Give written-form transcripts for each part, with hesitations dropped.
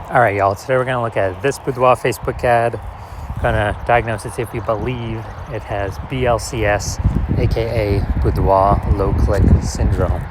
All right, y'all. Today we're going to look at this Boudoir Facebook ad. Going to diagnose it, see if we believe it has BLCS, aka Boudoir Low Click Syndrome.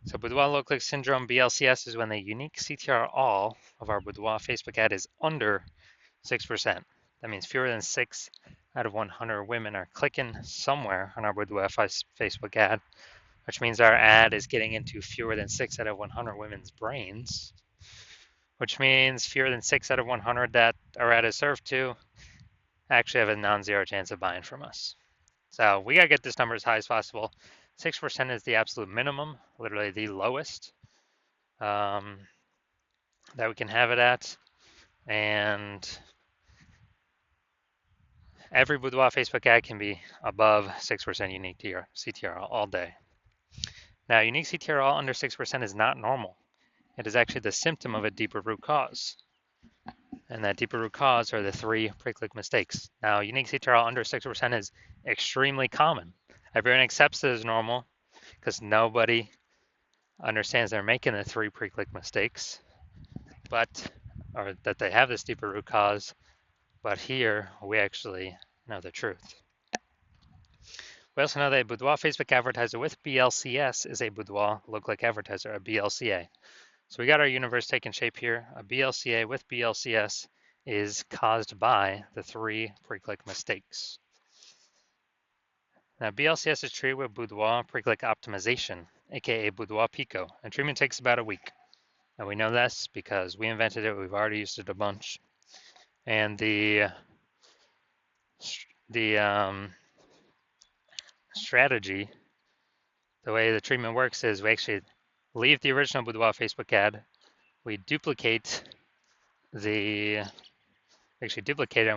So Boudoir Low Click Syndrome, BLCS, is when the unique CTR all of our Boudoir Facebook ad is under 6%. That means fewer than 6 out of 100 women are clicking somewhere on our Boudoir Facebook ad, which means our ad is getting into fewer than 6 out of 100 women's brains, which means fewer than 6 out of 100 that our ad is served to actually have a non-zero chance of buying from us. So we got to get this number as high as possible. 6% is the absolute minimum, literally the lowest that we can have it at. And every Boudoir Facebook ad can be above 6% unique CTR all day. Now, unique CTR all under 6% is not normal. It is actually the symptom of a deeper root cause. And that deeper root cause are the 3 pre-click mistakes. Now, unique CTR all under 6% is extremely common. Everyone accepts it as normal because nobody understands they're making the 3 pre-click mistakes, or that they have this deeper root cause. But here we actually know the truth. We also know that a Boudoir Facebook advertiser with BLCS is a Boudoir low-click advertiser, a BLCA. So we got our universe taking shape here. A BLCA with BLCS is caused by the 3 pre-click mistakes. Now, BLCS is treated with Boudoir pre-click optimization, aka Boudoir Pico, and treatment takes about a week. And we know this because we invented it. We've already used it a bunch. And the strategy, the way the treatment works is we actually leave the original Boudoir Facebook ad. We duplicate it and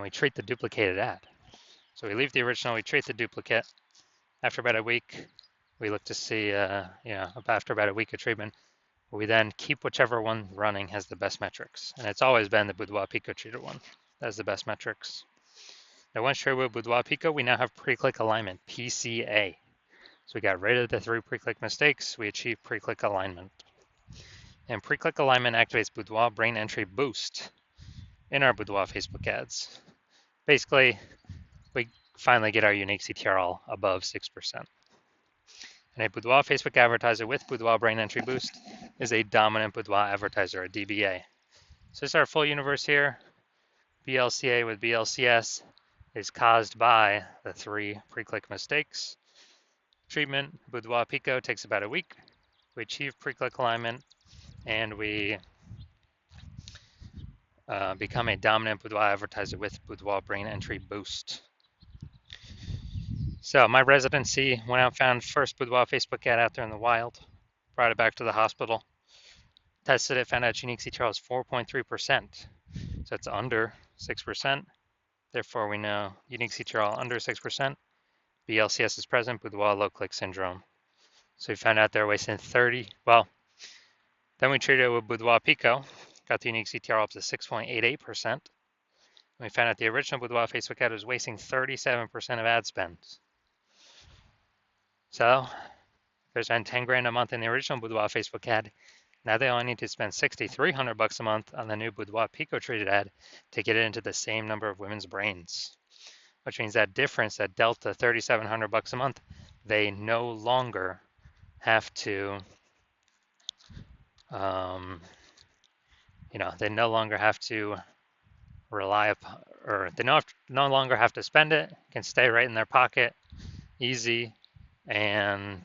we treat the duplicated ad. So we leave the original, we treat the duplicate. After about a week, we look to see, after about a week of treatment, we then keep whichever one running has the best metrics. And it's always been the Boudoir Pico treated one that has the best metrics. Now, once treated with Boudoir Pico, we now have pre-click alignment, PCA. So we got rid of the 3 pre-click mistakes. We achieved pre-click alignment. And pre-click alignment activates Boudoir brain entry boost in our Boudoir Facebook ads. Basically, we finally get our unique CTR all above 6%. And a Boudoir Facebook advertiser with Boudoir brain entry boost is a dominant Boudoir advertiser, a DBA. So this is our full universe here. BLCA with BLCS is caused by the 3 pre-click mistakes. Treatment, Boudoir Pico, takes about a week. We achieve pre-click alignment, and we become a dominant Boudoir advertiser with Boudoir brain entry boost. So my residency went out, found first Boudoir Facebook ad out there in the wild, brought it back to the hospital, tested it, found out unique CTR is 4.3%. So it's under 6%. Therefore, we know unique CTR under 6%. BLCS is present, Boudoir low click syndrome. So we found out they're wasting 30. Well, then we treated it with Boudoir Pico, got the unique CTR up to 6.88%. We found out the original Boudoir Facebook ad was wasting 37% of ad spend. So they spent 10 grand a month in the original Boudoir Facebook ad. Now they only need to spend $6,300 a month on the new Boudoir Pico treated ad to get it into the same number of women's brains. Which means that difference, that delta, $3,700 a month, they no longer have to, they no longer have to rely upon, or they no longer have to spend it. It can stay right in their pocket, easy, and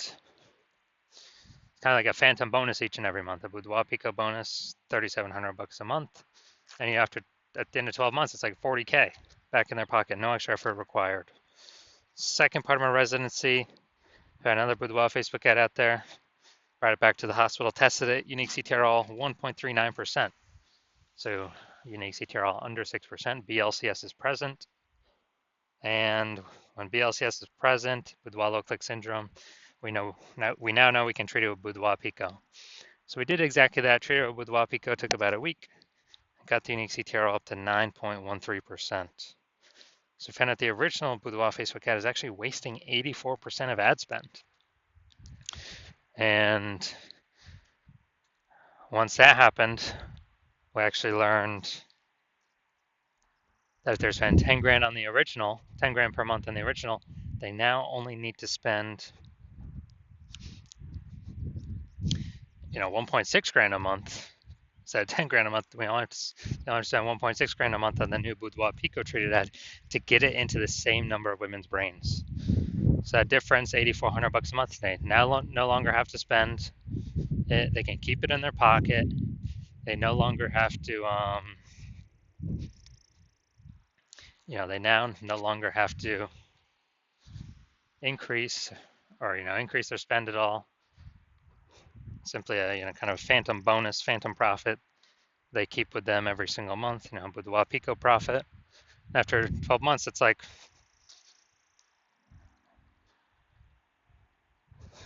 kind of like a phantom bonus each and every month. A Boudoir Pico bonus, $3,700 a month, and at the end of 12 months, it's like $40K back in their pocket, no extra effort required. Second part of my residency, found another Boudoir Facebook ad out there, brought it back to the hospital, tested it, unique CTR all 1.39%. So unique CTR all under 6%, BLCS is present. And when BLCS is present, Boudoir low click syndrome, we now know we can treat it with Boudoir Pico. So we did exactly that, treated it with Boudoir Pico, took about a week, got the unique CTR up to 9.13%. So we found out the original Boudoir Facebook ad is actually wasting 84% of ad spend. And Once that happened, we actually learned that if they're spending 10 grand on the original, 10 grand per month on the original, they now only need to spend 1.6 grand a month. Instead of 10 grand a month, we only have to spend 1.6 grand a month on the new Boudoir Pico treated ad to get it into the same number of women's brains. So that difference, $8,400 a month, they now no longer have to spend it. They can keep it in their pocket. They no longer have to, they now no longer have to increase their spend at all. Simply a kind of phantom bonus, phantom profit they keep with them every single month. Boudoir Pico profit. After 12 months, it's like,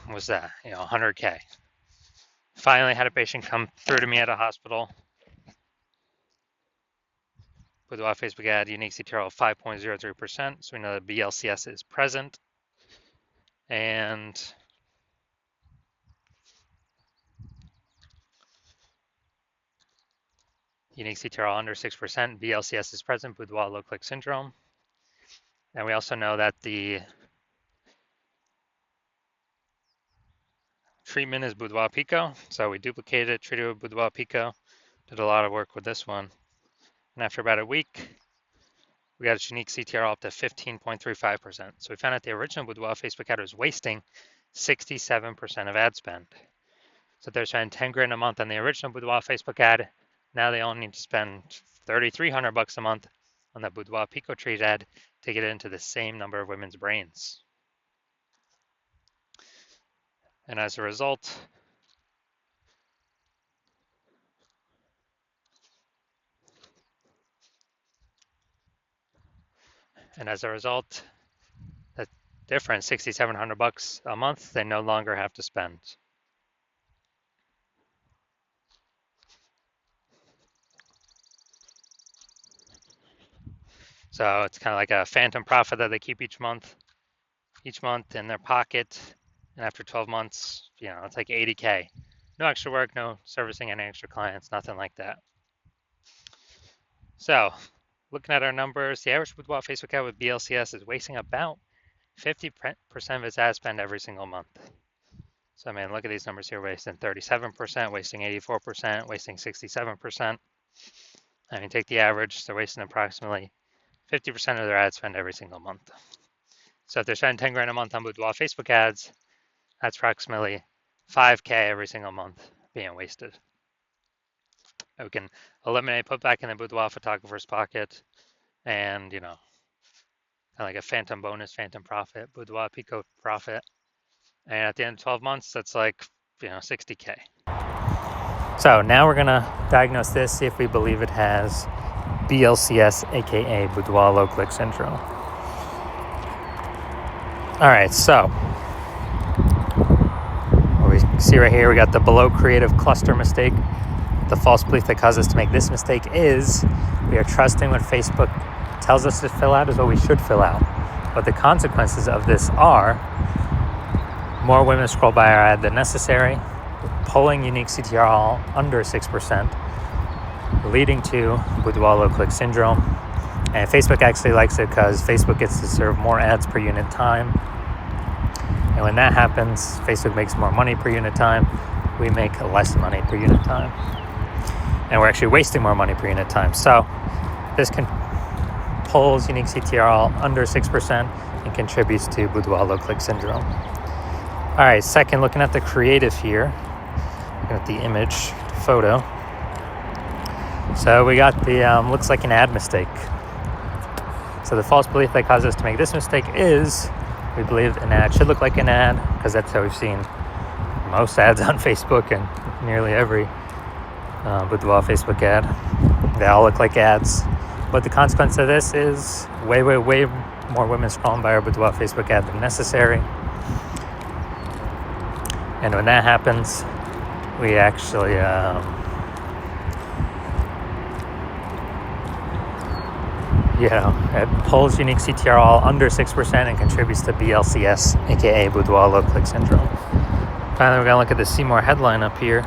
what was that? 100K. Finally had a patient come through to me at a hospital. Boudoir Facebook ad, unique CTRL of 5.03%. So we know that BLCS is present. And unique CTRL under 6%, BLCS is present, Boudoir low click syndrome. And we also know that the treatment is Boudoir Pico. So we duplicated it, treated with Boudoir Pico, did a lot of work with this one. And after about a week, we got its unique CTRL up to 15.35%. So we found out the original Boudoir Facebook ad was wasting 67% of ad spend. So if they're spending 10 grand a month on the original Boudoir Facebook ad, now they only need to spend $3,300 a month on the Boudoir Pico treat ad to get it into the same number of women's brains. And as a result, that difference, $6,700 a month, they no longer have to spend. So it's kind of like a phantom profit that they keep each month in their pocket. And after 12 months, it's like 80K. No extra work, no servicing any extra clients, nothing like that. So looking at our numbers, the average Boudoir Facebook ad with BLCS is wasting about 50% of its ad spend every single month. So look at these numbers here, wasting 37%, wasting 84%, wasting 67%. Take the average, they're wasting approximately 50% of their ad spend every single month. So if they're spending 10 grand a month on Boudoir Facebook ads, that's approximately 5K every single month being wasted. We can eliminate, put back in the Boudoir photographer's pocket, and kind of like a phantom bonus, phantom profit, Boudoir Pico profit. And at the end of 12 months, that's like 60K. So now we're gonna diagnose this, see if we believe it has BLCS, aka Boudoir low click syndrome. All right, so what we see right here, we got the below creative cluster mistake. The false belief that caused us to make this mistake is we are trusting what Facebook tells us to fill out is what we should fill out. But the consequences of this are more women scroll by our ad than necessary, pulling unique CTRL under 6%, leading to Boudoir low click syndrome. And Facebook actually likes it because Facebook gets to serve more ads per unit time. And when that happens, Facebook makes more money per unit time. We make less money per unit time. And we're actually wasting more money per unit time. So this pulls unique CTRL under 6% and contributes to Boudoir low click syndrome. All right, second, looking at the creative here, looking at the image photo. So we got the, looks like an ad mistake. So the false belief that caused us to make this mistake is we believe an ad should look like an ad, because that's how we've seen most ads on Facebook and nearly every Boudoir Facebook ad. They all look like ads. But the consequence of this is way more women scrolling by our Boudoir Facebook ad than necessary. And when that happens, we actually it pulls unique CTRL under 6% and contributes to BLCS, aka Boudoir low click syndrome. Finally, we're gonna look at the See More headline up here.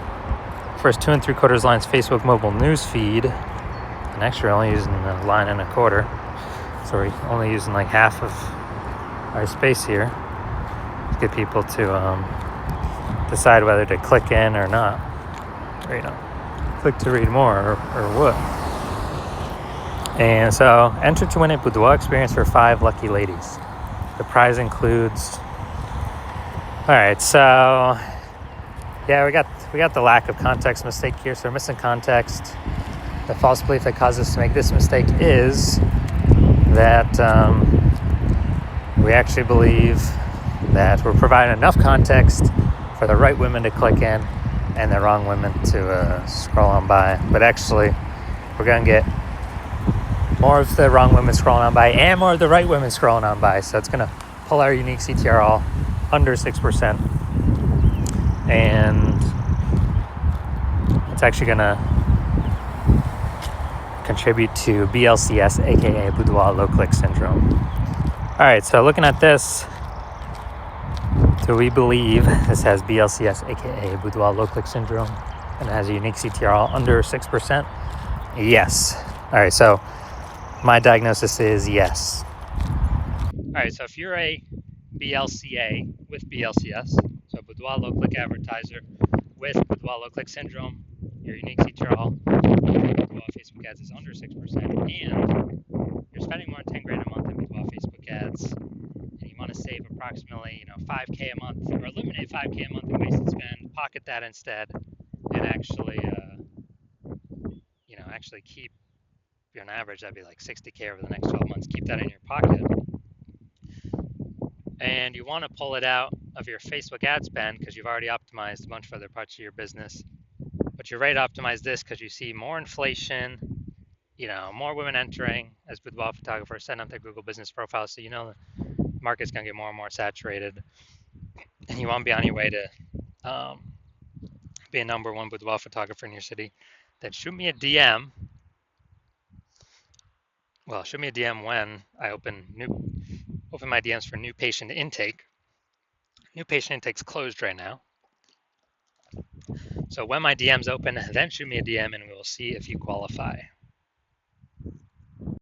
first 2 3/4 lines Facebook mobile news feed, and actually we're only using a line and a quarter, so we're only using like half of our space here to get people to decide whether to click in or not, or click to read more or what. And so enter to win a boudoir experience for 5 lucky ladies. The prize includes, all right, so yeah, we got the lack of context mistake here, so we're missing context. The false belief that caused us to make this mistake is that we actually believe that we're providing enough context for the right women to click in and the wrong women to scroll on by. But actually, we're going to get more of the wrong women scrolling on by and more of the right women scrolling on by. So it's going to pull our unique CTR all under 6%. And it's actually going to contribute to BLCS, aka Boudoir low click syndrome. All right, so looking at this, do we believe this has BLCS, aka Boudoir low click syndrome, and it has a unique CTR all under 6%? Yes. All right, so my diagnosis is yes. All right, so if you're a BLCA with BLCS, so Boudoir low click advertiser with Boudoir low click syndrome, your unique CTR all Boudoir Facebook ads is under 6%, and you're spending more than 10 grand a month in Boudoir Facebook ads, and you want to save approximately 5K a month, or eliminate 5K a month in wasted spend, pocket that instead, and actually keep, on average, that'd be like 60K over the next 12 months. Keep that in your pocket. And you want to pull it out of your Facebook ad spend because you've already optimized a bunch of other parts of your business. But you're ready to optimize this because you see more inflation, more women entering as boudoir photographers, setting up their Google business profile. So the market's going to get more and more saturated. And you want to be on your way to be a number one boudoir photographer in your city. Then shoot me a DM. Well, shoot me a DM when I open my DMs for new patient intake. New patient intake's closed right now. So when my DMs open, then shoot me a DM and we will see if you qualify.